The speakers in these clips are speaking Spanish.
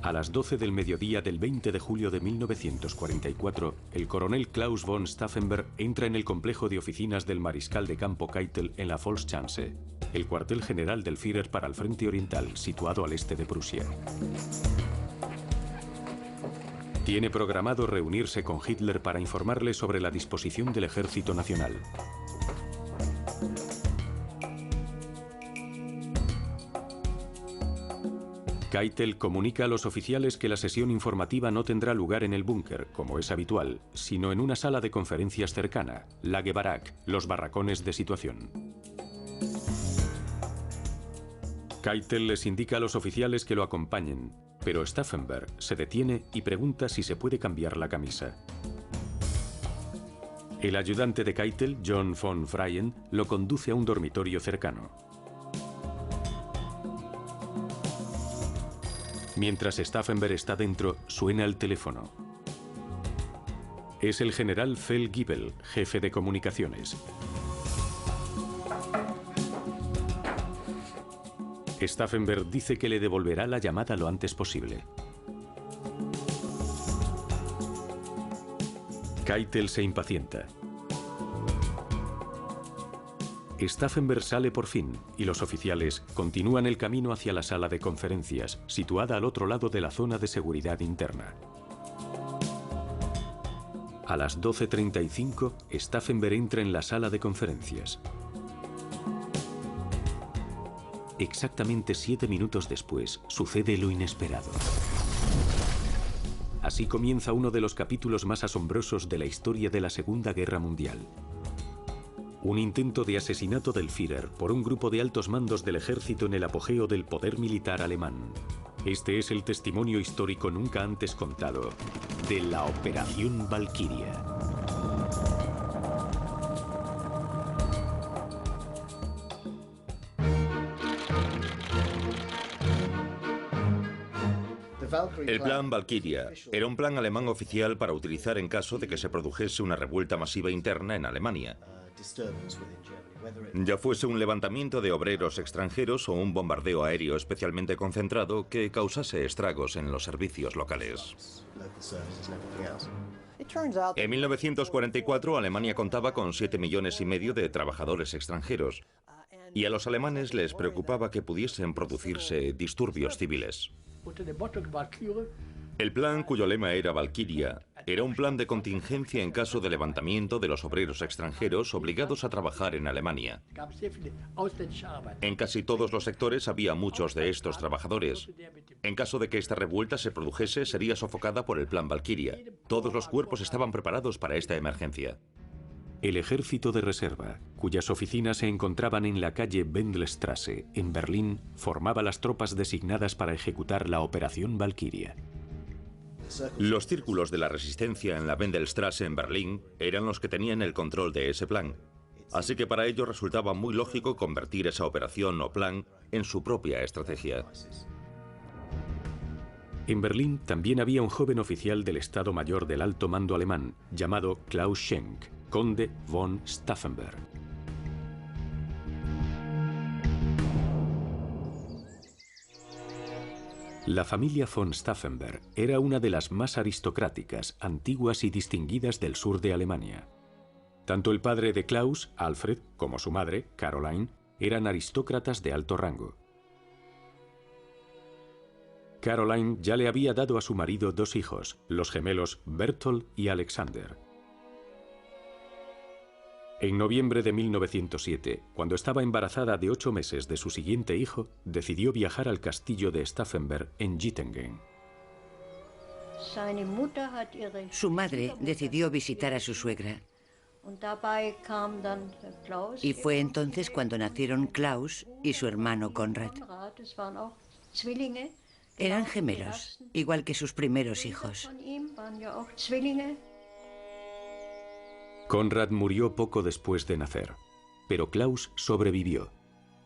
A las 12 del mediodía del 20 de julio de 1944, el coronel Klaus von Stauffenberg entra en el complejo de oficinas del mariscal de campo Keitel en la Volksschanze, el cuartel general del Führer para el Frente Oriental, situado al este de Prusia. Tiene programado reunirse con Hitler para informarle sobre la disposición del Ejército Nacional. Keitel comunica a los oficiales que la sesión informativa no tendrá lugar en el búnker, como es habitual, sino en una sala de conferencias cercana, Lagebarak, los barracones de situación. Keitel les indica a los oficiales que lo acompañen, pero Stauffenberg se detiene y pregunta si se puede cambiar la camisa. El ayudante de Keitel, John von Freyen, lo conduce a un dormitorio cercano. Mientras Stauffenberg está dentro, suena el teléfono. Es el general Feldgiebel, jefe de comunicaciones. Stauffenberg dice que le devolverá la llamada lo antes posible. Keitel se impacienta. Stauffenberg sale por fin y los oficiales continúan el camino hacia la sala de conferencias, situada al otro lado de la zona de seguridad interna. A las 12:35, Stauffenberg entra en la sala de conferencias. Exactamente 7 minutos después, sucede lo inesperado. Así comienza uno de los capítulos más asombrosos de la historia de la Segunda Guerra Mundial. Un intento de asesinato del Führer por un grupo de altos mandos del ejército en el apogeo del poder militar alemán. Este es el testimonio histórico nunca antes contado de la Operación Valquiria. El plan Valkyria era un plan alemán oficial para utilizar en caso de que se produjese una revuelta masiva interna en Alemania. Ya fuese un levantamiento de obreros extranjeros o un bombardeo aéreo especialmente concentrado que causase estragos en los servicios locales. En 1944 Alemania contaba con 7,5 millones de trabajadores extranjeros y a los alemanes les preocupaba que pudiesen producirse disturbios civiles. El plan, cuyo lema era Valkyria, era un plan de contingencia en caso de levantamiento de los obreros extranjeros obligados a trabajar en Alemania. En casi todos los sectores había muchos de estos trabajadores. En caso de que esta revuelta se produjese, sería sofocada por el plan Valkyria. Todos los cuerpos estaban preparados para esta emergencia. El ejército de reserva, cuyas oficinas se encontraban en la calle Wendelstraße, en Berlín, formaba las tropas designadas para ejecutar la Operación Valkyria. Los círculos de la resistencia en la Wendelstraße en Berlín eran los que tenían el control de ese plan. Así que para ellos resultaba muy lógico convertir esa operación o plan en su propia estrategia. En Berlín también había un joven oficial del Estado Mayor del Alto Mando alemán, llamado Klaus Schenk, conde von Stauffenberg. La familia von Stauffenberg era una de las más aristocráticas, antiguas y distinguidas del sur de Alemania. Tanto el padre de Klaus, Alfred, como su madre, Caroline, eran aristócratas de alto rango. Caroline ya le había dado a su marido 2 hijos, los gemelos Berthold y Alexander. En noviembre de 1907, cuando estaba embarazada de 8 meses de su siguiente hijo, decidió viajar al castillo de Stauffenberg en Gittingen. Su madre decidió visitar a su suegra. Y fue entonces cuando nacieron Klaus y su hermano Konrad. Eran gemelos, igual que sus primeros hijos. Konrad murió poco después de nacer, pero Klaus sobrevivió.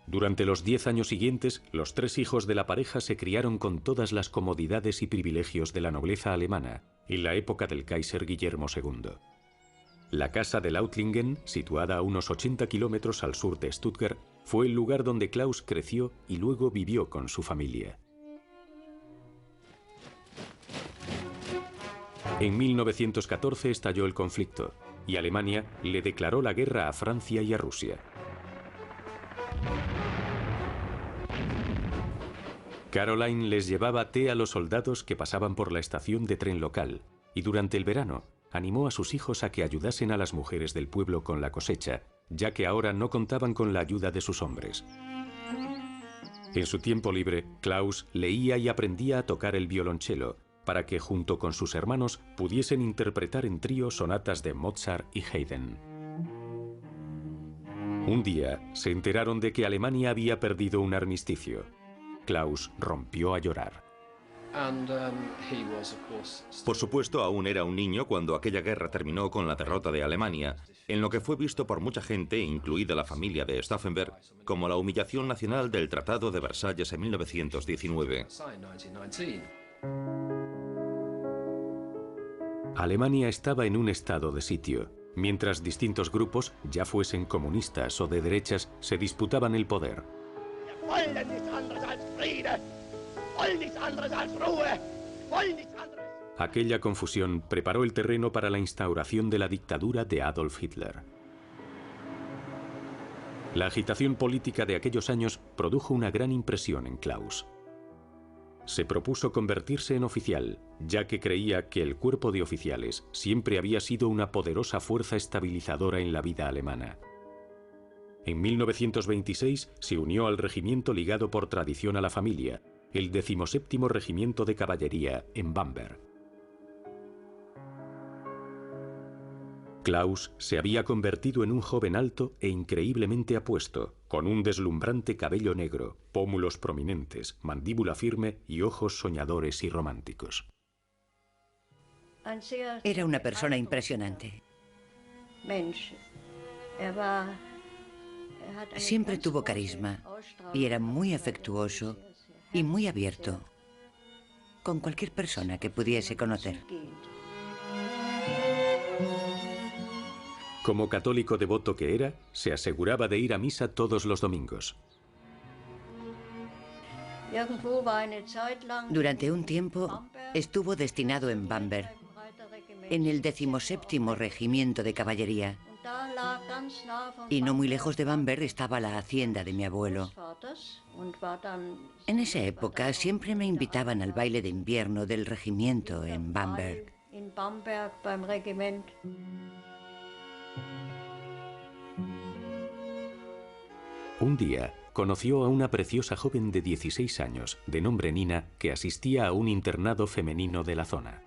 Durante los 10 años siguientes, los 3 hijos de la pareja se criaron con todas las comodidades y privilegios de la nobleza alemana en la época del Kaiser Guillermo II. La casa de Lautlingen, situada a unos 80 kilómetros al sur de Stuttgart, fue el lugar donde Klaus creció y luego vivió con su familia. En 1914 estalló el conflicto y Alemania le declaró la guerra a Francia y a Rusia. Caroline les llevaba té a los soldados que pasaban por la estación de tren local y durante el verano animó a sus hijos a que ayudasen a las mujeres del pueblo con la cosecha, ya que ahora no contaban con la ayuda de sus hombres. En su tiempo libre, Klaus leía y aprendía a tocar el violonchelo para que junto con sus hermanos pudiesen interpretar en trío sonatas de Mozart y Haydn. Un día se enteraron de que Alemania había perdido un armisticio. Klaus rompió a llorar. Por supuesto, aún era un niño cuando aquella guerra terminó con la derrota de Alemania, en lo que fue visto por mucha gente, incluida la familia de Stauffenberg, como la humillación nacional del Tratado de Versalles en 1919. Alemania estaba en un estado de sitio, mientras distintos grupos, ya fuesen comunistas o de derechas, se disputaban el poder. Aquella confusión preparó el terreno para la instauración de la dictadura de Adolf Hitler. La agitación política de aquellos años produjo una gran impresión en Klaus. Se propuso convertirse en oficial, ya que creía que el cuerpo de oficiales siempre había sido una poderosa fuerza estabilizadora en la vida alemana. En 1926 se unió al regimiento ligado por tradición a la familia, el 17º Regimiento de Caballería en Bamberg. Klaus se había convertido en un joven alto e increíblemente apuesto, con un deslumbrante cabello negro, pómulos prominentes, mandíbula firme y ojos soñadores y románticos. Era una persona impresionante. Siempre tuvo carisma y era muy afectuoso y muy abierto con cualquier persona que pudiese conocer. Como católico devoto que era, se aseguraba de ir a misa todos los domingos. Durante un tiempo estuvo destinado en Bamberg, en el 17º Regimiento de Caballería. Y no muy lejos de Bamberg estaba la hacienda de mi abuelo. En esa época siempre me invitaban al baile de invierno del regimiento en Bamberg. Un día conoció a una preciosa joven de 16 años, de nombre Nina, que asistía a un internado femenino de la zona.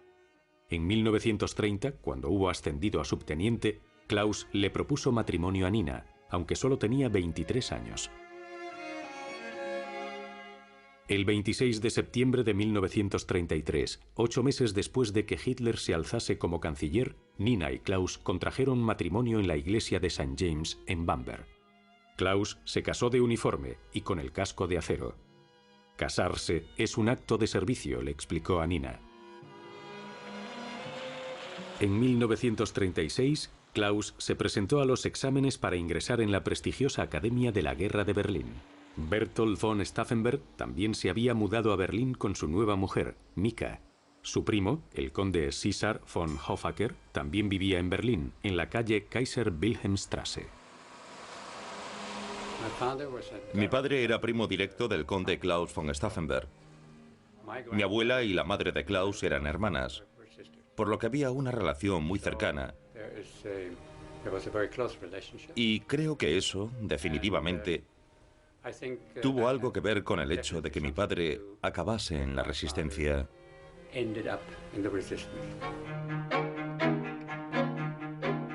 En 1930, cuando hubo ascendido a subteniente, Klaus le propuso matrimonio a Nina, aunque solo tenía 23 años. El 26 de septiembre de 1933, 8 meses después de que Hitler se alzase como canciller, Nina y Klaus contrajeron matrimonio en la iglesia de St. James en Bamberg. Klaus se casó de uniforme y con el casco de acero. Casarse es un acto de servicio, le explicó a Nina. En 1936, Klaus se presentó a los exámenes para ingresar en la prestigiosa Academia de la Guerra de Berlín. Berthold von Stauffenberg también se había mudado a Berlín con su nueva mujer, Mika. Su primo, el conde César von Hoffacker, también vivía en Berlín, en la calle Kaiser Wilhelmstrasse. Mi padre era primo directo del conde Klaus von Stauffenberg. Mi abuela y la madre de Klaus eran hermanas, por lo que había una relación muy cercana. Y creo que eso, definitivamente, tuvo algo que ver con el hecho de que mi padre acabase en la resistencia.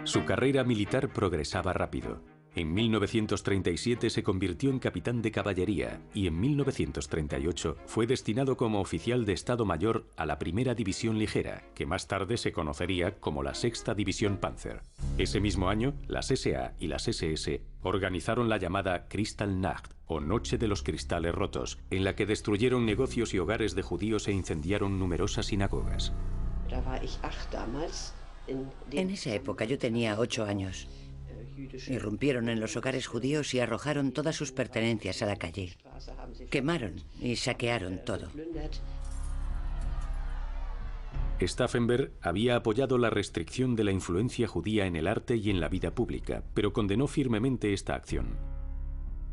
Su carrera militar progresaba rápido. En 1937 se convirtió en capitán de caballería y en 1938 fue destinado como oficial de Estado Mayor a la Primera División Ligera, que más tarde se conocería como la Sexta División Panzer. Ese mismo año, las SA y las SS organizaron la llamada Kristallnacht, o Noche de los Cristales Rotos, en la que destruyeron negocios y hogares de judíos e incendiaron numerosas sinagogas. En esa época yo tenía 8 años. Irrumpieron en los hogares judíos y arrojaron todas sus pertenencias a la calle. Quemaron y saquearon todo. Stauffenberg había apoyado la restricción de la influencia judía en el arte y en la vida pública, pero condenó firmemente esta acción.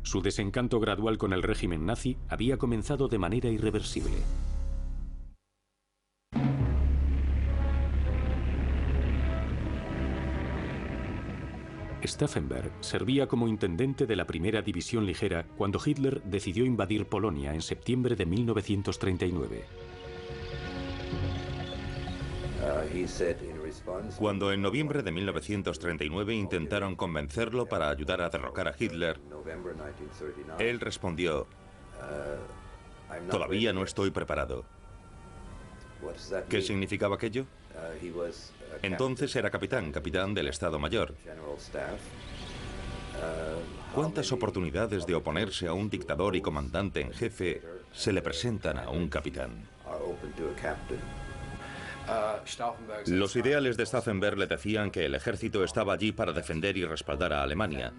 Su desencanto gradual con el régimen nazi había comenzado de manera irreversible. Stauffenberg servía como intendente de la primera división ligera cuando Hitler decidió invadir Polonia en septiembre de 1939. Cuando en noviembre de 1939 intentaron convencerlo para ayudar a derrocar a Hitler, él respondió: "Todavía no estoy preparado". ¿Qué significaba aquello? Entonces era capitán del Estado Mayor. ¿Cuántas oportunidades de oponerse a un dictador y comandante en jefe se le presentan a un capitán? Los ideales de Stauffenberg le decían que el ejército estaba allí para defender y respaldar a Alemania.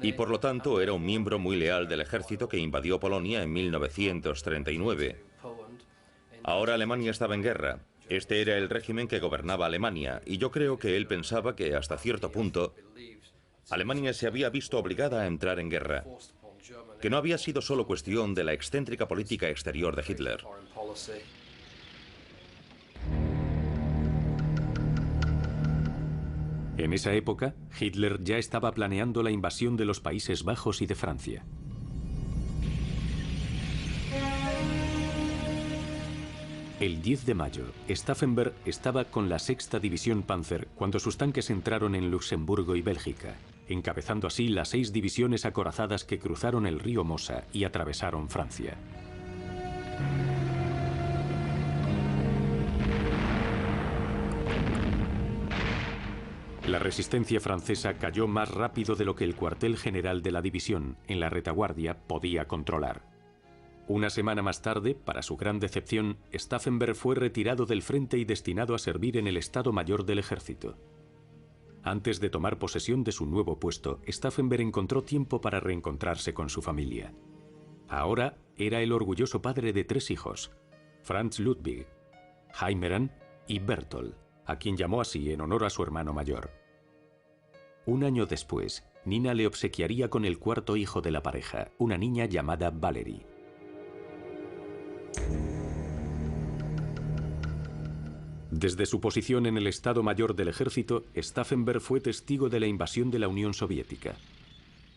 Y por lo tanto era un miembro muy leal del ejército que invadió Polonia en 1939. Ahora Alemania estaba en guerra. Este era el régimen que gobernaba Alemania, y yo creo que él pensaba que hasta cierto punto Alemania se había visto obligada a entrar en guerra, que no había sido solo cuestión de la excéntrica política exterior de Hitler. En esa época, Hitler ya estaba planeando la invasión de los Países Bajos y de Francia. El 10 de mayo, Stauffenberg estaba con la 6ª División Panzer cuando sus tanques entraron en Luxemburgo y Bélgica, encabezando así las 6 divisiones acorazadas que cruzaron el río Mosa y atravesaron Francia. La resistencia francesa cayó más rápido de lo que el cuartel general de la división, en la retaguardia, podía controlar. Una semana más tarde, para su gran decepción, Stauffenberg fue retirado del frente y destinado a servir en el Estado Mayor del Ejército. Antes de tomar posesión de su nuevo puesto, Stauffenberg encontró tiempo para reencontrarse con su familia. Ahora era el orgulloso padre de 3 hijos, Franz Ludwig, Heimeran y Bertolt, a quien llamó así en honor a su hermano mayor. Un año después, Nina le obsequiaría con el 4.º hijo de la pareja, una niña llamada Valerie. Desde su posición en el Estado Mayor del Ejército, Stauffenberg fue testigo de la invasión de la Unión Soviética.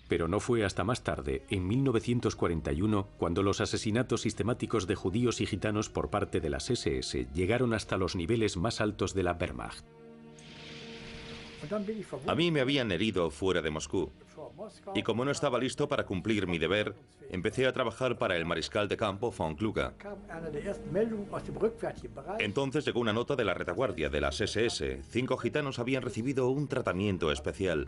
Pero no fue hasta más tarde, en 1941, cuando los asesinatos sistemáticos de judíos y gitanos por parte de las SS llegaron hasta los niveles más altos de la Wehrmacht. A mí me habían herido fuera de Moscú, y como no estaba listo para cumplir mi deber, empecé a trabajar para el mariscal de campo von Kluge. Entonces llegó una nota de la retaguardia de las SS. 5 gitanos habían recibido un tratamiento especial.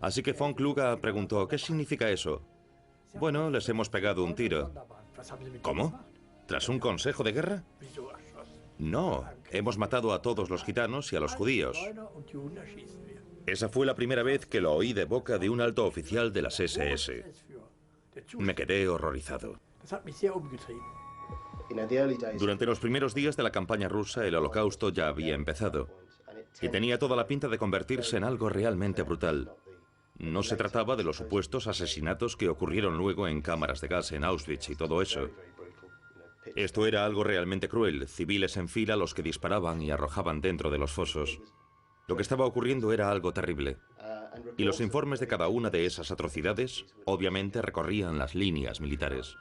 Así que von Kluge preguntó: ¿qué significa eso? Bueno, les hemos pegado un tiro. ¿Cómo? ¿Tras un consejo de guerra? No, hemos matado a todos los gitanos y a los judíos. Esa fue la primera vez que lo oí de boca de un alto oficial de las SS. Me quedé horrorizado. Durante los primeros días de la campaña rusa, el Holocausto ya había empezado, y tenía toda la pinta de convertirse en algo realmente brutal. No se trataba de los supuestos asesinatos que ocurrieron luego en cámaras de gas en Auschwitz y todo eso. Esto era algo realmente cruel, civiles en fila los que disparaban y arrojaban dentro de los fosos. Lo que estaba ocurriendo era algo terrible. Y los informes de cada una de esas atrocidades, obviamente, recorrían las líneas militares.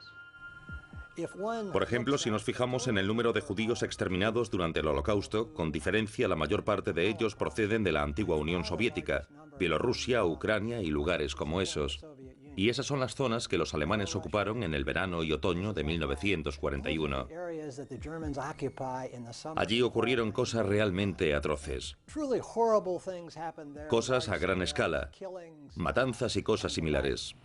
Por ejemplo, si nos fijamos en el número de judíos exterminados durante el Holocausto, con diferencia la mayor parte de ellos proceden de la antigua Unión Soviética, Bielorrusia, Ucrania y lugares como esos. Y esas son las zonas que los alemanes ocuparon en el verano y otoño de 1941. Allí ocurrieron cosas realmente atroces. Cosas a gran escala, matanzas y cosas similares.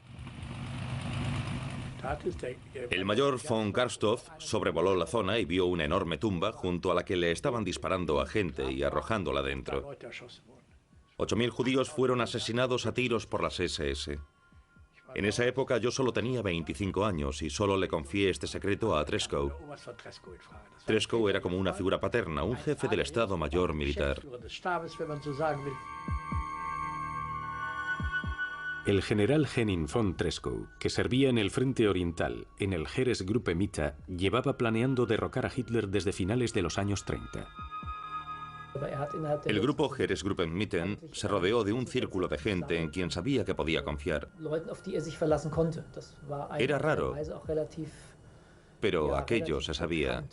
El mayor von Karstoff sobrevoló la zona y vio una enorme tumba junto a la que le estaban disparando a gente y arrojándola dentro. 8.000 judíos fueron asesinados a tiros por las SS. En esa época yo solo tenía 25 años y solo le confié este secreto a Treschow. Treschow era como una figura paterna, un jefe del Estado Mayor militar. El general Henning von Treschow, que servía en el Frente Oriental, en el Heeresgruppe Mitte, llevaba planeando derrocar a Hitler desde finales de los años 30. El grupo Heeresgruppe Mitte se rodeó de un círculo de gente en quien sabía que podía confiar. Era raro, pero aquello se sabía.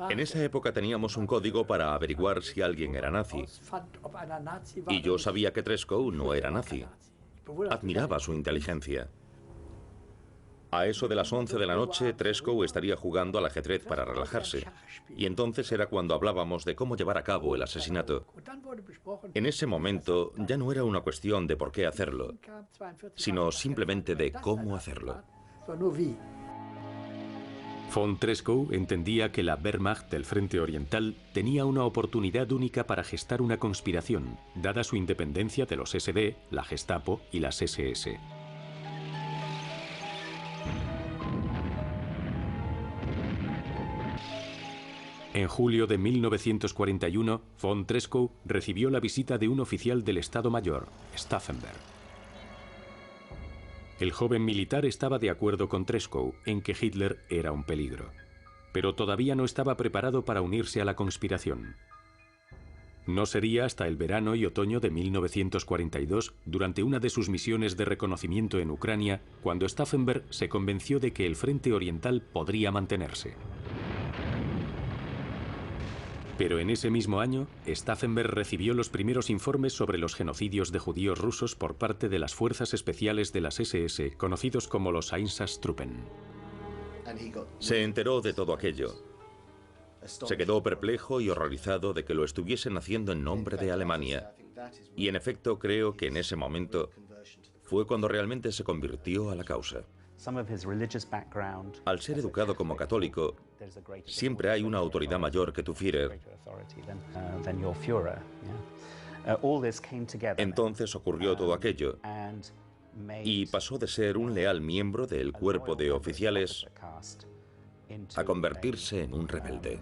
En esa época teníamos un código para averiguar si alguien era nazi. Y yo sabía que Treschow no era nazi. Admiraba su inteligencia. A eso de las 11 de la noche, Treschow estaría jugando al ajedrez para relajarse. Y entonces era cuando hablábamos de cómo llevar a cabo el asesinato. En ese momento ya no era una cuestión de por qué hacerlo, sino simplemente de cómo hacerlo. Von Treschow entendía que la Wehrmacht del Frente Oriental tenía una oportunidad única para gestar una conspiración, dada su independencia de los SD, la Gestapo y las SS. En julio de 1941, von Treschow recibió la visita de un oficial del Estado Mayor, Stauffenberg. El joven militar estaba de acuerdo con Treschow en que Hitler era un peligro, pero todavía no estaba preparado para unirse a la conspiración. No sería hasta el verano y otoño de 1942, durante una de sus misiones de reconocimiento en Ucrania, cuando Stauffenberg se convenció de que el Frente Oriental podría mantenerse. Pero en ese mismo año, Stauffenberg recibió los primeros informes sobre los genocidios de judíos rusos por parte de las fuerzas especiales de las SS, conocidos como los Einsatztruppen. Se enteró de todo aquello. Se quedó perplejo y horrorizado de que lo estuviesen haciendo en nombre de Alemania. Y en efecto creo que en ese momento fue cuando realmente se convirtió a la causa. Al ser educado como católico, siempre hay una autoridad mayor que tu Führer. Entonces ocurrió todo aquello y pasó de ser un leal miembro del cuerpo de oficiales a convertirse en un rebelde.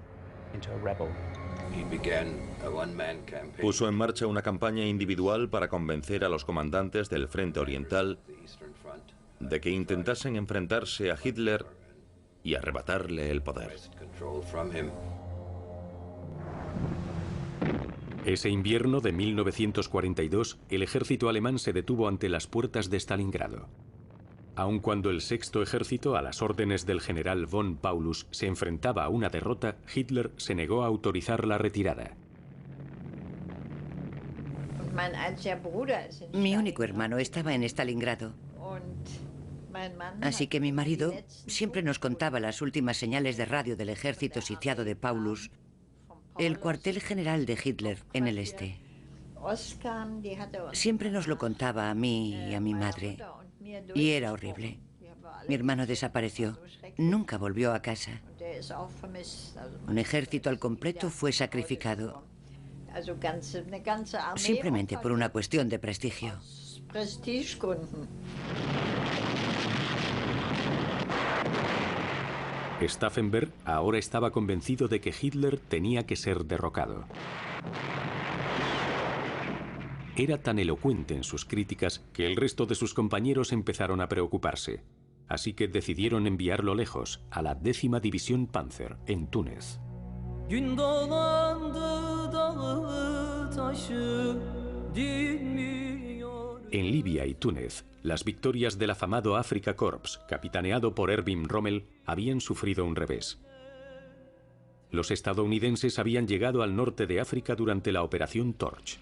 Puso en marcha una campaña individual para convencer a los comandantes del Frente Oriental de que intentasen enfrentarse a Hitler y arrebatarle el poder. Ese invierno de 1942, el ejército alemán se detuvo ante las puertas de Stalingrado. Aun cuando el Sexto Ejército, a las órdenes del general von Paulus, se enfrentaba a una derrota, Hitler se negó a autorizar la retirada. Mi único hermano estaba en Stalingrado. Así que mi marido siempre nos contaba las últimas señales de radio del ejército sitiado de Paulus, el cuartel general de Hitler en el este. Siempre nos lo contaba a mí y a mi madre. Y era horrible. Mi hermano desapareció. Nunca volvió a casa. Un ejército al completo fue sacrificado. Simplemente por una cuestión de prestigio. Stauffenberg ahora estaba convencido de que Hitler tenía que ser derrocado. Era tan elocuente en sus críticas que el resto de sus compañeros empezaron a preocuparse. Así que decidieron enviarlo lejos, a la 10ª División Panzer, en Túnez. En Libia y Túnez, las victorias del afamado Afrika Korps, capitaneado por Erwin Rommel, habían sufrido un revés. Los estadounidenses habían llegado al norte de África durante la Operación Torch.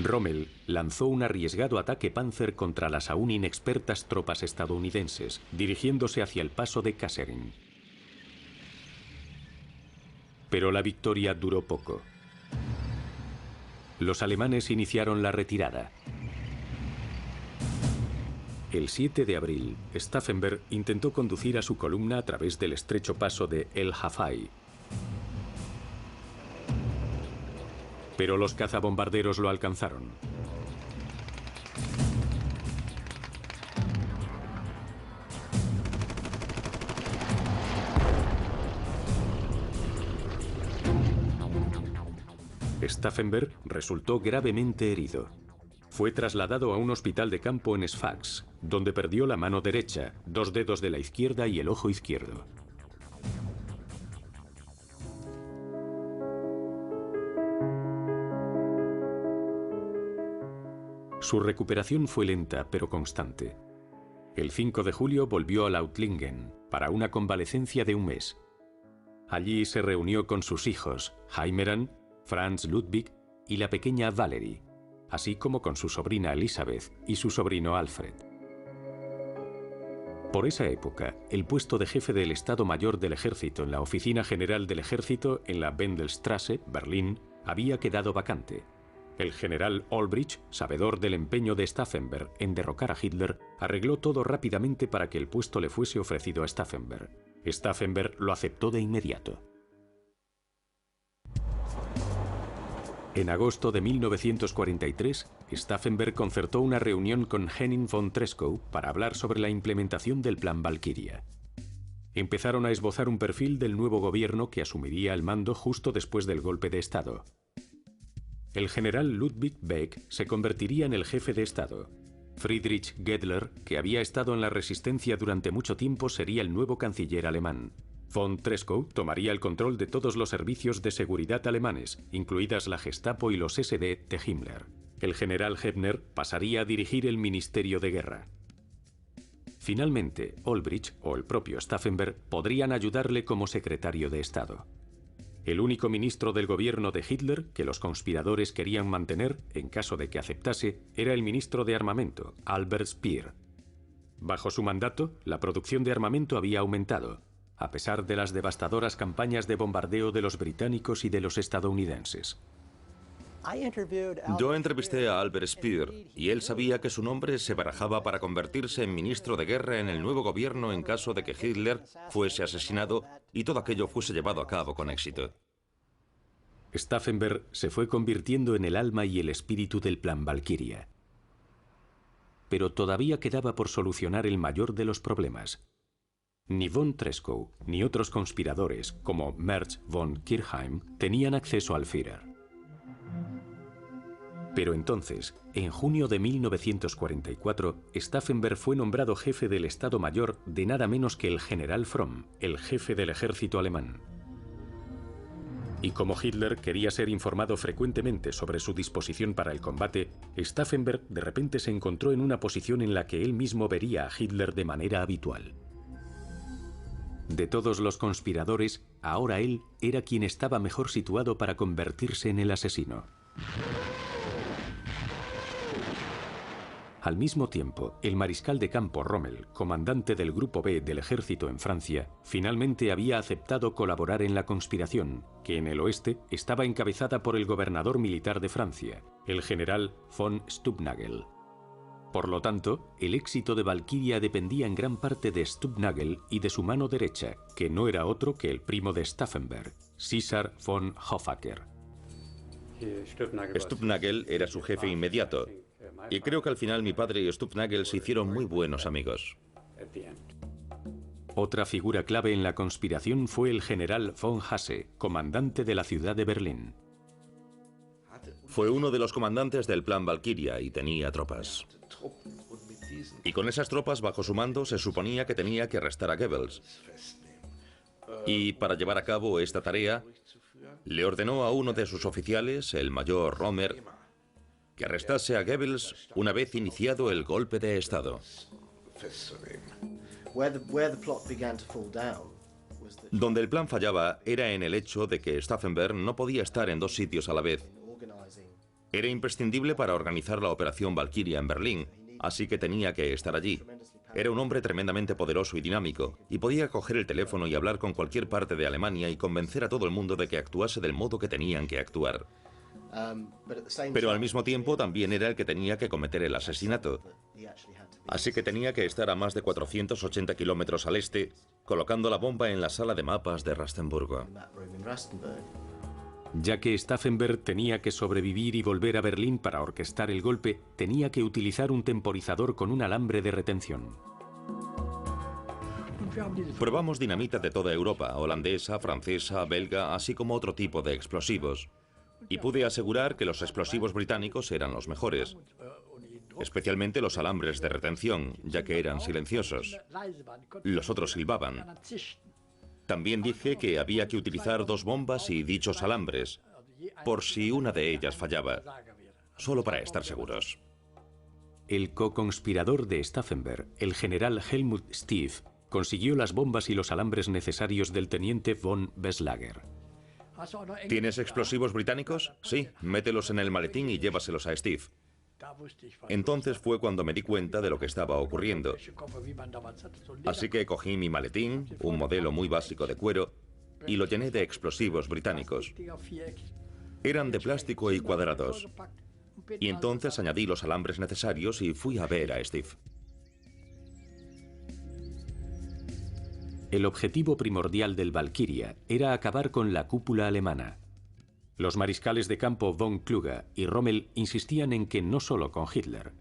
Rommel lanzó un arriesgado ataque Panzer contra las aún inexpertas tropas estadounidenses, dirigiéndose hacia el paso de Kasserine. Pero la victoria duró poco. Los alemanes iniciaron la retirada. El 7 de abril, Stauffenberg intentó conducir a su columna a través del estrecho paso de El Hafai. Pero los cazabombarderos lo alcanzaron. Stauffenberg resultó gravemente herido. Fue trasladado a un hospital de campo en Sfax, donde perdió la mano derecha, 2 dedos de la izquierda y el ojo izquierdo. Su recuperación fue lenta pero constante. El 5 de julio volvió a Lautlingen para una convalecencia de un mes. Allí se reunió con sus hijos, Heimeran, Franz Ludwig y la pequeña Valerie, así como con su sobrina Elisabeth y su sobrino Alfred. Por esa época, el puesto de jefe del Estado Mayor del Ejército en la Oficina General del Ejército en la Wendelstraße, Berlín, había quedado vacante. El general Olbrich, sabedor del empeño de Stauffenberg en derrocar a Hitler, arregló todo rápidamente para que el puesto le fuese ofrecido a Stauffenberg. Stauffenberg lo aceptó de inmediato. En agosto de 1943, Stauffenberg concertó una reunión con Henning von Treschow para hablar sobre la implementación del Plan Valkyria. Empezaron a esbozar un perfil del nuevo gobierno que asumiría el mando justo después del golpe de Estado. El general Ludwig Beck se convertiría en el jefe de Estado. Friedrich Gedler, que había estado en la resistencia durante mucho tiempo, sería el nuevo canciller alemán. Von Treschow tomaría el control de todos los servicios de seguridad alemanes, incluidas la Gestapo y los SD de Himmler. El general Hebner pasaría a dirigir el Ministerio de Guerra. Finalmente, Olbrich o el propio Stauffenberg podrían ayudarle como secretario de Estado. El único ministro del gobierno de Hitler que los conspiradores querían mantener, en caso de que aceptase, era el ministro de Armamento, Albert Speer. Bajo su mandato, la producción de armamento había aumentado, a pesar de las devastadoras campañas de bombardeo de los británicos y de los estadounidenses. Yo entrevisté a Albert Speer y él sabía que su nombre se barajaba para convertirse en ministro de guerra en el nuevo gobierno en caso de que Hitler fuese asesinado y todo aquello fuese llevado a cabo con éxito. Stauffenberg se fue convirtiendo en el alma y el espíritu del Plan Valkyria. Pero todavía quedaba por solucionar el mayor de los problemas. Ni von Treschow ni otros conspiradores, como Merz von Kirchheim, tenían acceso al Führer. Pero entonces, en junio de 1944, Stauffenberg fue nombrado jefe del Estado Mayor de nada menos que el general Fromm, el jefe del ejército alemán. Y como Hitler quería ser informado frecuentemente sobre su disposición para el combate, Stauffenberg de repente se encontró en una posición en la que él mismo vería a Hitler de manera habitual. De todos los conspiradores, ahora él era quien estaba mejor situado para convertirse en el asesino. Al mismo tiempo, el mariscal de campo Rommel, comandante del Grupo B del ejército en Francia, finalmente había aceptado colaborar en la conspiración, que en el oeste estaba encabezada por el gobernador militar de Francia, el general von Stubnagel. Por lo tanto, el éxito de Valkyria dependía en gran parte de Stubnagel y de su mano derecha, que no era otro que el primo de Stauffenberg, César von Hoffacker. Stubnagel era su jefe inmediato, y creo que al final mi padre y Stubnagel se hicieron muy buenos amigos. Otra figura clave en la conspiración fue el general von Hasse, comandante de la ciudad de Berlín. Fue uno de los comandantes del Plan Valkyria y tenía tropas. Y con esas tropas bajo su mando se suponía que tenía que arrestar a Goebbels. Y para llevar a cabo esta tarea, le ordenó a uno de sus oficiales, el mayor Rommel, que arrestase a Goebbels una vez iniciado el golpe de Estado. Donde el plan fallaba era en el hecho de que Stauffenberg no podía estar en dos sitios a la vez. Era imprescindible para organizar la operación Valkyria en Berlín, así que tenía que estar allí. Era un hombre tremendamente poderoso y dinámico, y podía coger el teléfono y hablar con cualquier parte de Alemania y convencer a todo el mundo de que actuase del modo que tenían que actuar. Pero al mismo tiempo también era el que tenía que cometer el asesinato. Así que tenía que estar a más de 480 kilómetros al este, colocando la bomba en la sala de mapas de Rastenburgo. Ya que Stauffenberg tenía que sobrevivir y volver a Berlín para orquestar el golpe, tenía que utilizar un temporizador con un alambre de retención. Probamos dinamita de toda Europa, holandesa, francesa, belga, así como otro tipo de explosivos. Y pude asegurar que los explosivos británicos eran los mejores, especialmente los alambres de retención, ya que eran silenciosos. Los otros silbaban. También dije que había que utilizar 2 bombas y dichos alambres, por si una de ellas fallaba, solo para estar seguros. El co-conspirador de Stauffenberg, el general Helmut Stief, consiguió las bombas y los alambres necesarios del teniente von Beslager. ¿Tienes explosivos británicos? Sí, mételos en el maletín y llévaselos a Steve. Entonces fue cuando me di cuenta de lo que estaba ocurriendo. Así que cogí mi maletín, un modelo muy básico de cuero, y lo llené de explosivos británicos. Eran de plástico y cuadrados. Y entonces añadí los alambres necesarios y fui a ver a Steve. El objetivo primordial del Valkyria era acabar con la cúpula alemana. Los mariscales de campo von Kluge y Rommel insistían en que no solo con Hitler,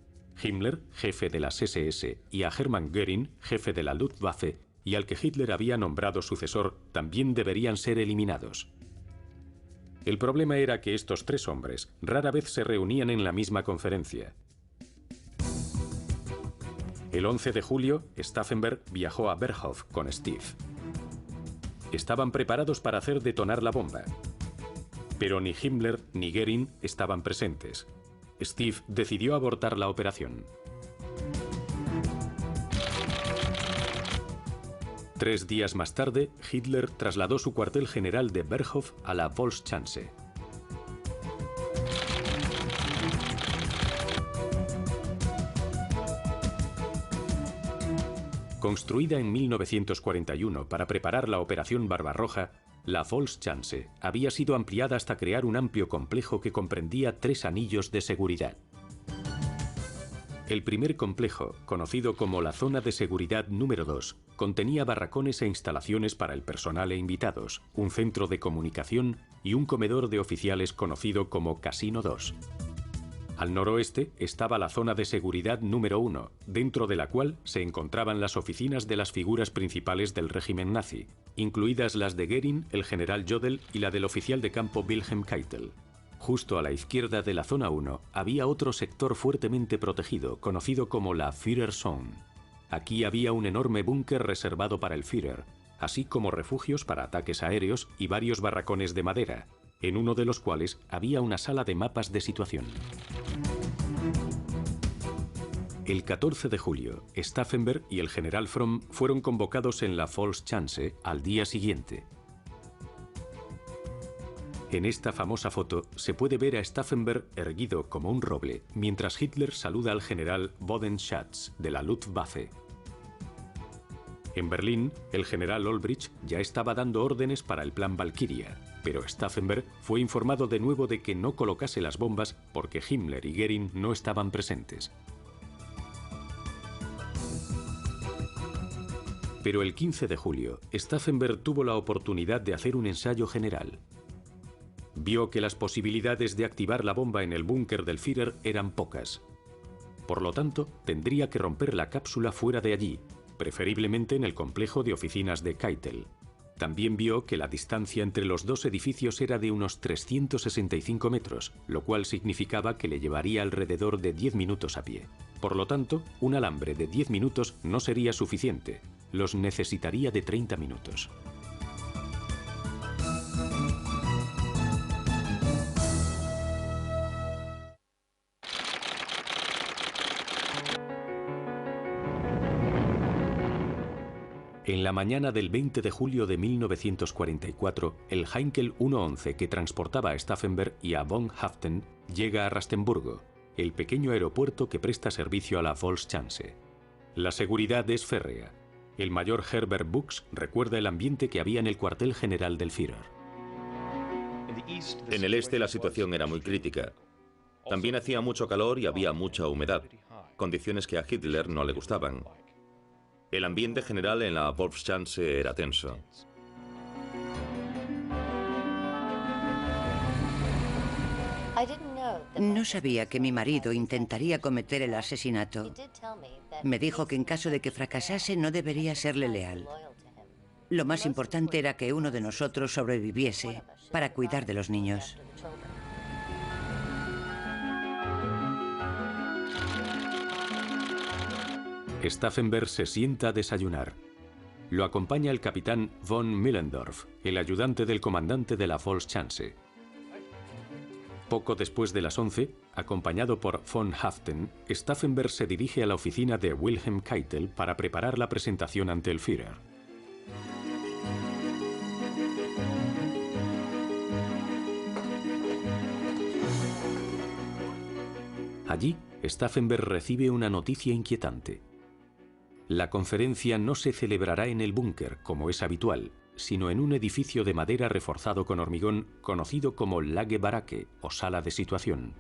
Himmler, jefe de las SS, y a Hermann Göring, jefe de la Luftwaffe, y al que Hitler había nombrado sucesor, también deberían ser eliminados. El problema era que estos 3 hombres rara vez se reunían en la misma conferencia. El 11 de julio, Stauffenberg viajó a Berghof con Steve. Estaban preparados para hacer detonar la bomba. Pero ni Himmler ni Göring estaban presentes. Steve decidió abortar la operación. 3 días más tarde, Hitler trasladó su cuartel general de Berghof a la Volkschanze. Construida en 1941 para preparar la Operación Barbarroja, la Volkschanze había sido ampliada hasta crear un amplio complejo que comprendía 3 anillos de seguridad. El primer complejo, conocido como la Zona de Seguridad número 2, contenía barracones e instalaciones para el personal e invitados, un centro de comunicación y un comedor de oficiales conocido como Casino 2. Al noroeste estaba la Zona de Seguridad número 1, dentro de la cual se encontraban las oficinas de las figuras principales del régimen nazi, incluidas las de Göring, el general Jodl y la del oficial de campo Wilhelm Keitel. Justo a la izquierda de la Zona 1 había otro sector fuertemente protegido, conocido como la Führerzone. Aquí había un enorme búnker reservado para el Führer, así como refugios para ataques aéreos y varios barracones de madera, en uno de los cuales había una sala de mapas de situación. El 14 de julio, Stauffenberg y el general Fromm fueron convocados en la Volkschanze al día siguiente. En esta famosa foto se puede ver a Stauffenberg erguido como un roble, mientras Hitler saluda al general Bodenschatz de la Luftwaffe. En Berlín, el general Olbricht ya estaba dando órdenes para el plan Valkyria, pero Stauffenberg fue informado de nuevo de que no colocase las bombas porque Himmler y Göring no estaban presentes. Pero el 15 de julio, Stauffenberg tuvo la oportunidad de hacer un ensayo general. Vio que las posibilidades de activar la bomba en el búnker del Führer eran pocas. Por lo tanto, tendría que romper la cápsula fuera de allí, preferiblemente en el complejo de oficinas de Keitel. También vio que la distancia entre los 2 edificios era de unos 365 metros, lo cual significaba que le llevaría alrededor de 10 minutos a pie. Por lo tanto, un alambre de 10 minutos no sería suficiente, los necesitaría de 30 minutos. En la mañana del 20 de julio de 1944, el Heinkel 111 que transportaba a Stauffenberg y a von Haaften llega a Rastenburgo, el pequeño aeropuerto que presta servicio a la Volkschanze. La seguridad es férrea. El mayor Herbert Buchs recuerda el ambiente que había en el cuartel general del Führer. En el este la situación era muy crítica. También hacía mucho calor y había mucha humedad, condiciones que a Hitler no le gustaban. El ambiente general en la Volkschanze era tenso. No sabía que mi marido intentaría cometer el asesinato. Me dijo que en caso de que fracasase no debería serle leal. Lo más importante era que uno de nosotros sobreviviese para cuidar de los niños. Stauffenberg se sienta a desayunar. Lo acompaña el capitán von Millendorf, el ayudante del comandante de la Volkschanze. Poco después de las 11, acompañado por von Haften, Stauffenberg se dirige a la oficina de Wilhelm Keitel para preparar la presentación ante el Führer. Allí, Stauffenberg recibe una noticia inquietante. La conferencia no se celebrará en el búnker, como es habitual, sino en un edificio de madera reforzado con hormigón conocido como Lagerbaracke o sala de situación.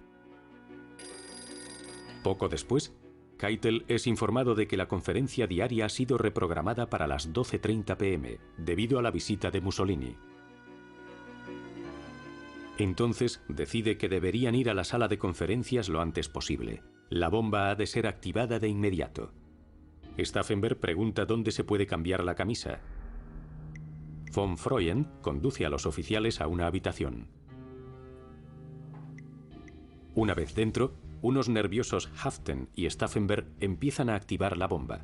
Poco después, Keitel es informado de que la conferencia diaria ha sido reprogramada para las 12:30 p.m. debido a la visita de Mussolini. Entonces decide que deberían ir a la sala de conferencias lo antes posible. La bomba ha de ser activada de inmediato. Stauffenberg pregunta dónde se puede cambiar la camisa. Von Freuen conduce a los oficiales a una habitación. Una vez dentro, unos nerviosos Haften y Stauffenberg empiezan a activar la bomba.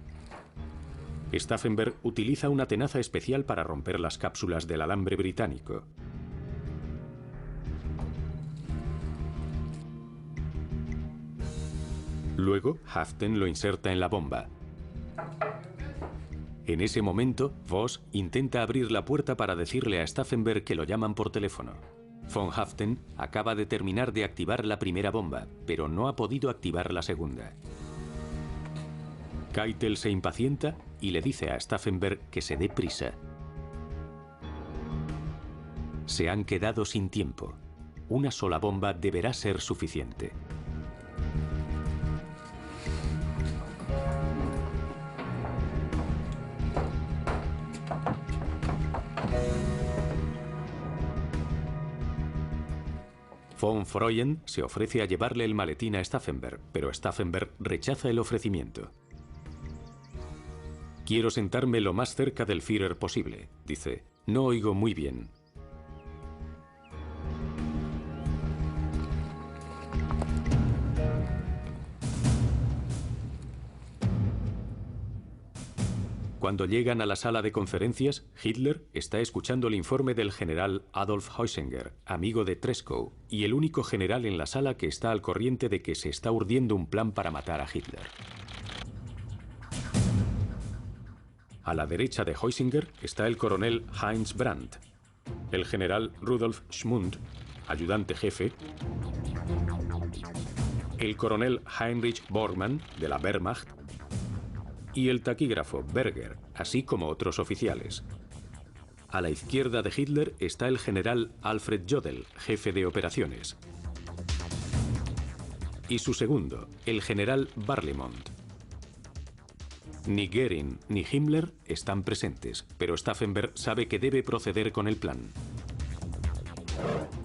Stauffenberg utiliza una tenaza especial para romper las cápsulas del alambre británico. Luego, Haften lo inserta en la bomba. En ese momento, Voss intenta abrir la puerta para decirle a Stauffenberg que lo llaman por teléfono. Von Haften acaba de terminar de activar la primera bomba, pero no ha podido activar la segunda. Keitel se impacienta y le dice a Stauffenberg que se dé prisa. Se han quedado sin tiempo. Una sola bomba deberá ser suficiente. Von Freuen se ofrece a llevarle el maletín a Stauffenberg, pero Stauffenberg rechaza el ofrecimiento. Quiero sentarme lo más cerca del Führer posible, dice. No oigo muy bien. Cuando llegan a la sala de conferencias, Hitler está escuchando el informe del general Adolf Heusinger, amigo de Treschow, y el único general en la sala que está al corriente de que se está urdiendo un plan para matar a Hitler. A la derecha de Heusinger está el coronel Heinz Brandt, el general Rudolf Schmund, ayudante jefe, el coronel Heinrich Bormann, de la Wehrmacht, y el taquígrafo Berger, así como otros oficiales. A la izquierda de Hitler está el general Alfred Jodl, jefe de operaciones, y su segundo, el general Barlemont. Ni Göring ni Himmler están presentes, pero Stauffenberg sabe que debe proceder con el plan.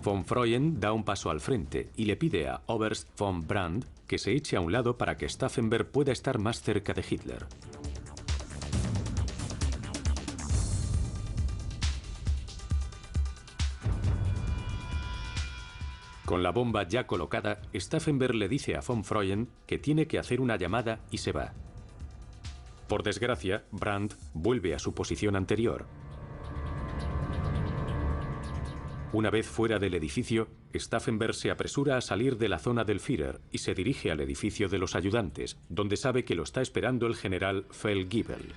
Von Freuen da un paso al frente y le pide a Oberst von Brandt que se eche a un lado para que Stauffenberg pueda estar más cerca de Hitler. Con la bomba ya colocada, Stauffenberg le dice a von Freuen que tiene que hacer una llamada y se va. Por desgracia, Brandt vuelve a su posición anterior. Una vez fuera del edificio, Stauffenberg se apresura a salir de la zona del Führer y se dirige al edificio de los ayudantes, donde sabe que lo está esperando el general Feldgiebel.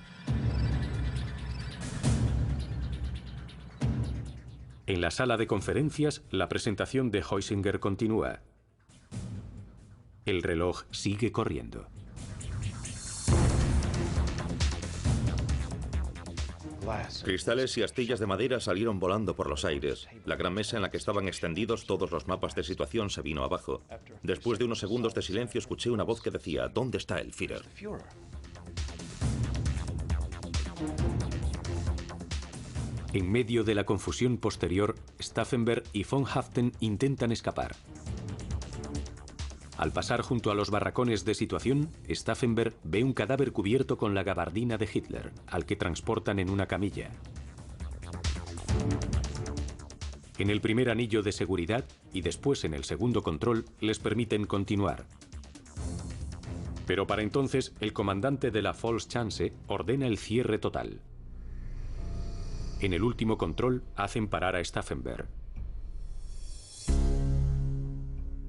En la sala de conferencias, la presentación de Heusinger continúa. El reloj sigue corriendo. Cristales y astillas de madera salieron volando por los aires. La gran mesa en la que estaban extendidos todos los mapas de situación se vino abajo. Después de unos segundos de silencio escuché una voz que decía: ¿Dónde está el Führer? En medio de la confusión posterior, Stauffenberg y von Haften intentan escapar. Al pasar junto a los barracones de situación, Stauffenberg ve un cadáver cubierto con la gabardina de Hitler, al que transportan en una camilla. En el primer anillo de seguridad y después en el segundo control les permiten continuar. Pero para entonces, el comandante de la Volkschanze ordena el cierre total. En el último control hacen parar a Stauffenberg.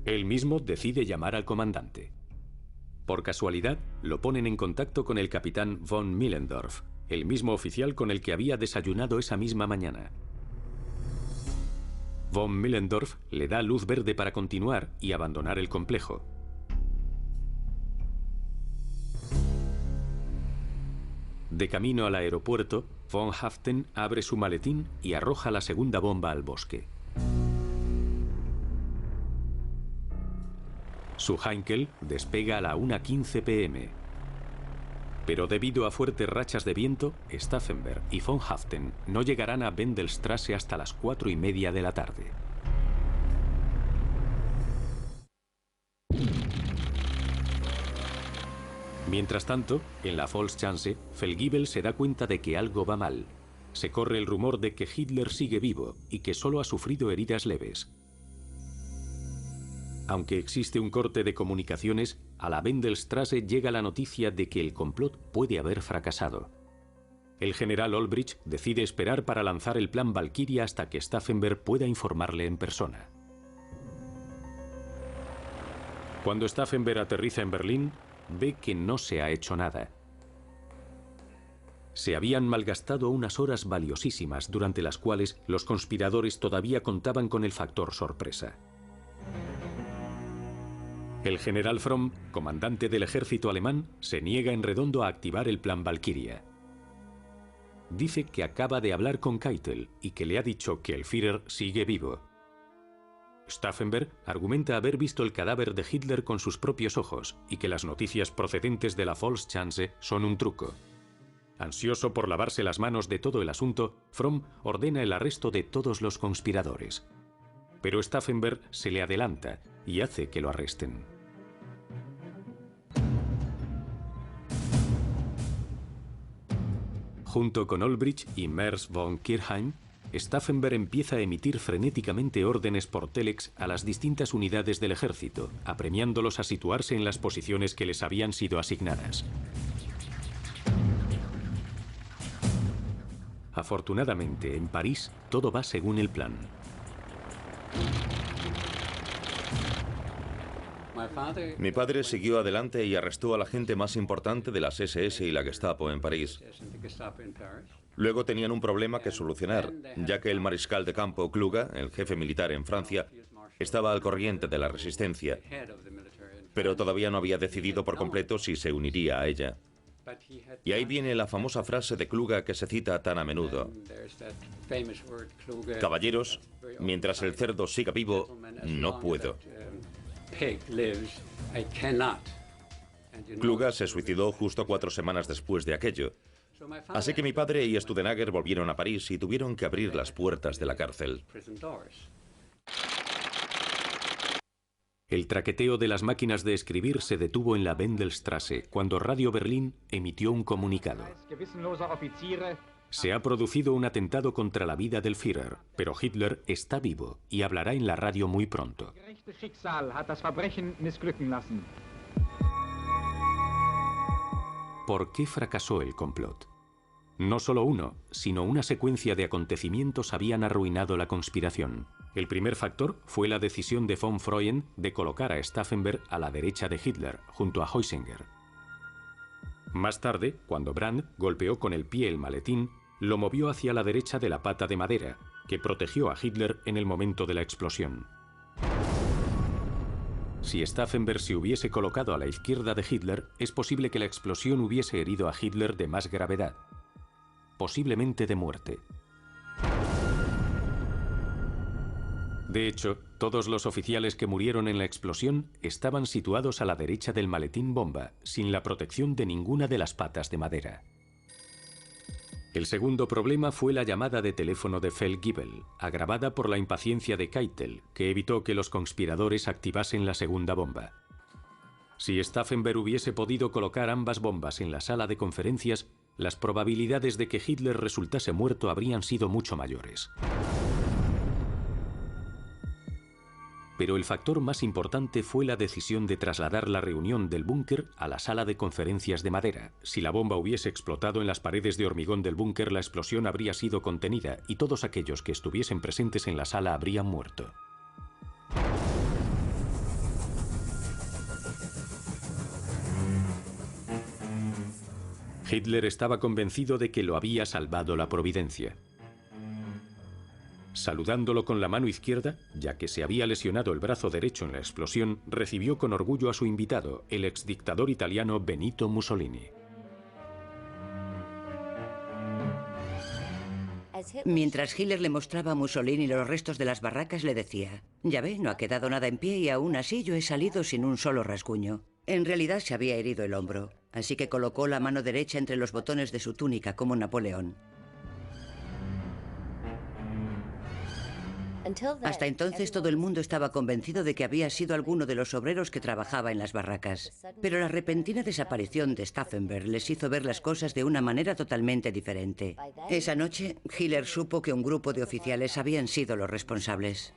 Él mismo decide llamar al comandante. Por casualidad, lo ponen en contacto con el capitán von Millendorf, el mismo oficial con el que había desayunado esa misma mañana. Von Millendorf le da luz verde para continuar y abandonar el complejo. De camino al aeropuerto, von Haften abre su maletín y arroja la segunda bomba al bosque. Su Heinkel despega a la 1:15 p.m. Pero debido a fuertes rachas de viento, Stauffenberg y von Haften no llegarán a Wendelstraße hasta las 4:30 de la tarde. Mientras tanto, en la Volkschanze, Feldgiebel se da cuenta de que algo va mal. Se corre el rumor de que Hitler sigue vivo y que solo ha sufrido heridas leves. Aunque existe un corte de comunicaciones, a la Wendelstraße llega la noticia de que el complot puede haber fracasado. El general Olbricht decide esperar para lanzar el plan Valkyria hasta que Stauffenberg pueda informarle en persona. Cuando Stauffenberg aterriza en Berlín, ve que no se ha hecho nada. Se habían malgastado unas horas valiosísimas durante las cuales los conspiradores todavía contaban con el factor sorpresa. El general Fromm, comandante del ejército alemán, se niega en redondo a activar el plan Valkyria. Dice que acaba de hablar con Keitel y que le ha dicho que el Führer sigue vivo. Stauffenberg argumenta haber visto el cadáver de Hitler con sus propios ojos y que las noticias procedentes de la Volkschanze son un truco. Ansioso por lavarse las manos de todo el asunto, Fromm ordena el arresto de todos los conspiradores. Pero Stauffenberg se le adelanta y hace que lo arresten. Junto con Olbricht y Merz von Kirchheim, Stauffenberg empieza a emitir frenéticamente órdenes por telex a las distintas unidades del ejército, apremiándolos a situarse en las posiciones que les habían sido asignadas. Afortunadamente, en París, todo va según el plan. Mi padre siguió adelante y arrestó a la gente más importante de las SS y la Gestapo en París. Luego tenían un problema que solucionar, ya que el mariscal de campo Kluge, el jefe militar en Francia, estaba al corriente de la resistencia, pero todavía no había decidido por completo si se uniría a ella. Y ahí viene la famosa frase de Kluge que se cita tan a menudo: caballeros, mientras el cerdo siga vivo, no puedo. Kluge se suicidó justo 4 semanas después de aquello. Así que mi padre y Studenager volvieron a París y tuvieron que abrir las puertas de la cárcel. El traqueteo de las máquinas de escribir se detuvo en la Wendelstraße cuando Radio Berlín emitió un comunicado. Se ha producido un atentado contra la vida del Führer, pero Hitler está vivo y hablará en la radio muy pronto. ¿Por qué fracasó el complot? No solo uno, sino una secuencia de acontecimientos habían arruinado la conspiración. El primer factor fue la decisión de von Freuen de colocar a Stauffenberg a la derecha de Hitler, junto a Heusinger. Más tarde, cuando Brandt golpeó con el pie el maletín, lo movió hacia la derecha de la pata de madera, que protegió a Hitler en el momento de la explosión. Si Stauffenberg se hubiese colocado a la izquierda de Hitler, es posible que la explosión hubiese herido a Hitler de más gravedad, posiblemente de muerte. De hecho, todos los oficiales que murieron en la explosión estaban situados a la derecha del maletín bomba, sin la protección de ninguna de las patas de madera. El segundo problema fue la llamada de teléfono de Feldgiebel, agravada por la impaciencia de Keitel, que evitó que los conspiradores activasen la segunda bomba. Si Stauffenberg hubiese podido colocar ambas bombas en la sala de conferencias, las probabilidades de que Hitler resultase muerto habrían sido mucho mayores. Pero el factor más importante fue la decisión de trasladar la reunión del búnker a la sala de conferencias de madera. Si la bomba hubiese explotado en las paredes de hormigón del búnker, la explosión habría sido contenida y todos aquellos que estuviesen presentes en la sala habrían muerto. Hitler estaba convencido de que lo había salvado la providencia. Saludándolo con la mano izquierda, ya que se había lesionado el brazo derecho en la explosión, recibió con orgullo a su invitado, el exdictador italiano Benito Mussolini. Mientras Hitler le mostraba a Mussolini los restos de las barracas, le decía: «Ya ve, no ha quedado nada en pie y aún así yo he salido sin un solo rasguño». En realidad se había herido el hombro, así que colocó la mano derecha entre los botones de su túnica como Napoleón. Hasta entonces todo el mundo estaba convencido de que había sido alguno de los obreros que trabajaba en las barracas. Pero la repentina desaparición de Stauffenberg les hizo ver las cosas de una manera totalmente diferente. Esa noche, Hitler supo que un grupo de oficiales habían sido los responsables.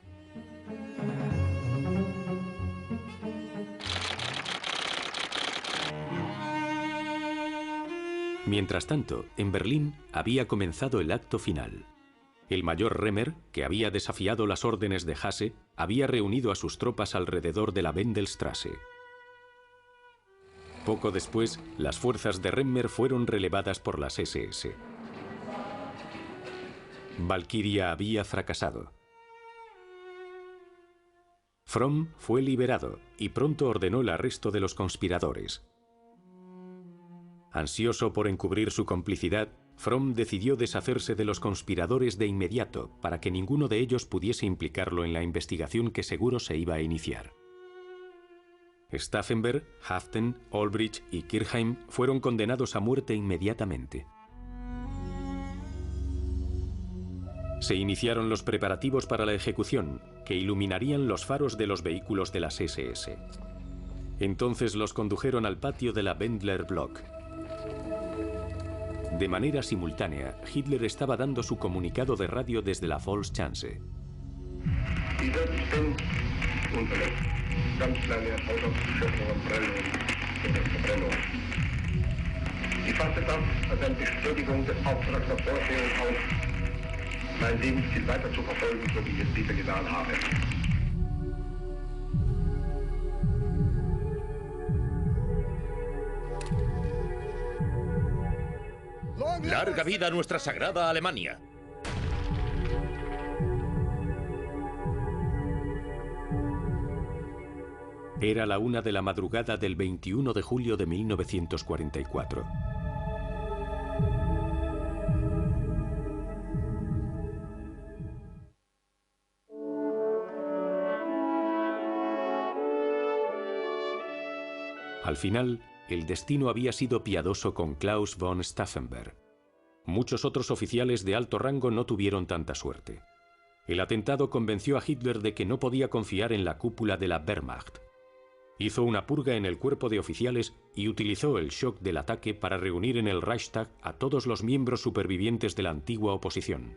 Mientras tanto, en Berlín había comenzado el acto final. El mayor Remmer, que había desafiado las órdenes de Hasse, había reunido a sus tropas alrededor de la Wendelstraße. Poco después, las fuerzas de Remmer fueron relevadas por las SS. Valkyria había fracasado. Fromm fue liberado y pronto ordenó el arresto de los conspiradores. Ansioso por encubrir su complicidad, Fromm decidió deshacerse de los conspiradores de inmediato para que ninguno de ellos pudiese implicarlo en la investigación que seguro se iba a iniciar. Stauffenberg, Haftern, Olbrich y Kirchheim fueron condenados a muerte inmediatamente. Se iniciaron los preparativos para la ejecución, que iluminarían los faros de los vehículos de las SS. Entonces los condujeron al patio de la Wendler Block. De manera simultánea, Hitler estaba dando su comunicado de radio desde la Volkschanze. ¡Larga vida a nuestra sagrada Alemania! Era la 1 de la madrugada del 21 de julio de 1944. Al final, el destino había sido piadoso con Klaus von Stauffenberg. Muchos otros oficiales de alto rango no tuvieron tanta suerte. El atentado convenció a Hitler de que no podía confiar en la cúpula de la Wehrmacht. Hizo una purga en el cuerpo de oficiales y utilizó el shock del ataque para reunir en el Reichstag a todos los miembros supervivientes de la antigua oposición.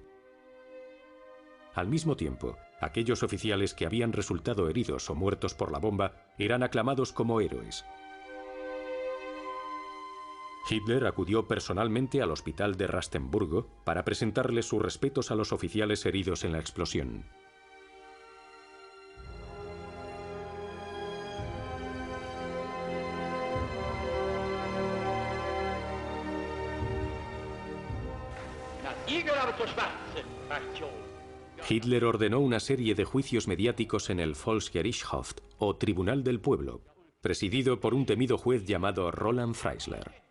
Al mismo tiempo, aquellos oficiales que habían resultado heridos o muertos por la bomba eran aclamados como héroes. Hitler acudió personalmente al hospital de Rastenburgo para presentarle sus respetos a los oficiales heridos en la explosión. Hitler ordenó una serie de juicios mediáticos en el Volksgerichtshof, o Tribunal del Pueblo, presidido por un temido juez llamado Roland Freisler.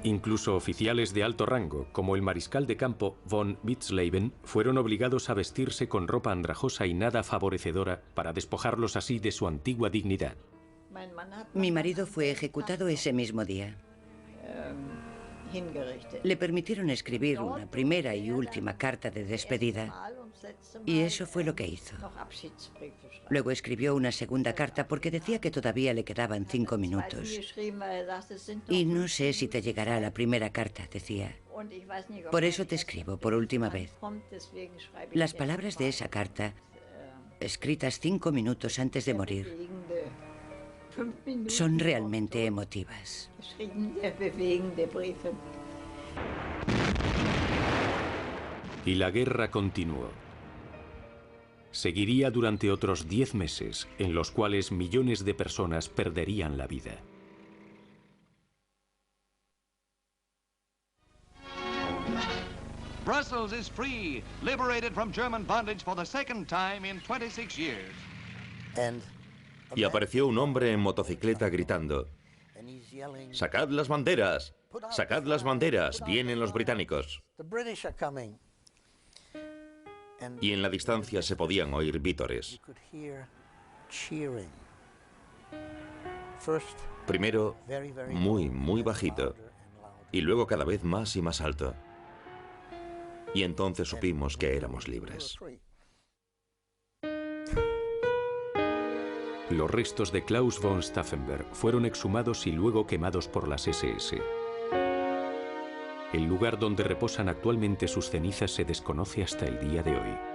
Incluso oficiales de alto rango, como el mariscal de campo von Witzleben, fueron obligados a vestirse con ropa andrajosa y nada favorecedora para despojarlos así de su antigua dignidad. Mi marido fue ejecutado ese mismo día. Le permitieron escribir una primera y última carta de despedida, y eso fue lo que hizo. Luego escribió una segunda carta porque decía que todavía le quedaban 5 minutos. Y no sé si te llegará la primera carta, decía. Por eso te escribo por última vez. Las palabras de esa carta, escritas 5 minutos antes de morir, son realmente emotivas. Y la guerra continuó. Seguiría durante otros 10 meses, en los cuales millones de personas perderían la vida. Brussels is free, liberated from German bondage for the second time in 26 years. Y apareció un hombre en motocicleta gritando: ¡Sacad las banderas! ¡Sacad las banderas! ¡Vienen los británicos! Y en la distancia se podían oír vítores. Primero, muy bajito. Y luego cada vez más y más alto. Y entonces supimos que éramos libres. Los restos de Klaus von Stauffenberg fueron exhumados y luego quemados por las SS. El lugar donde reposan actualmente sus cenizas se desconoce hasta el día de hoy.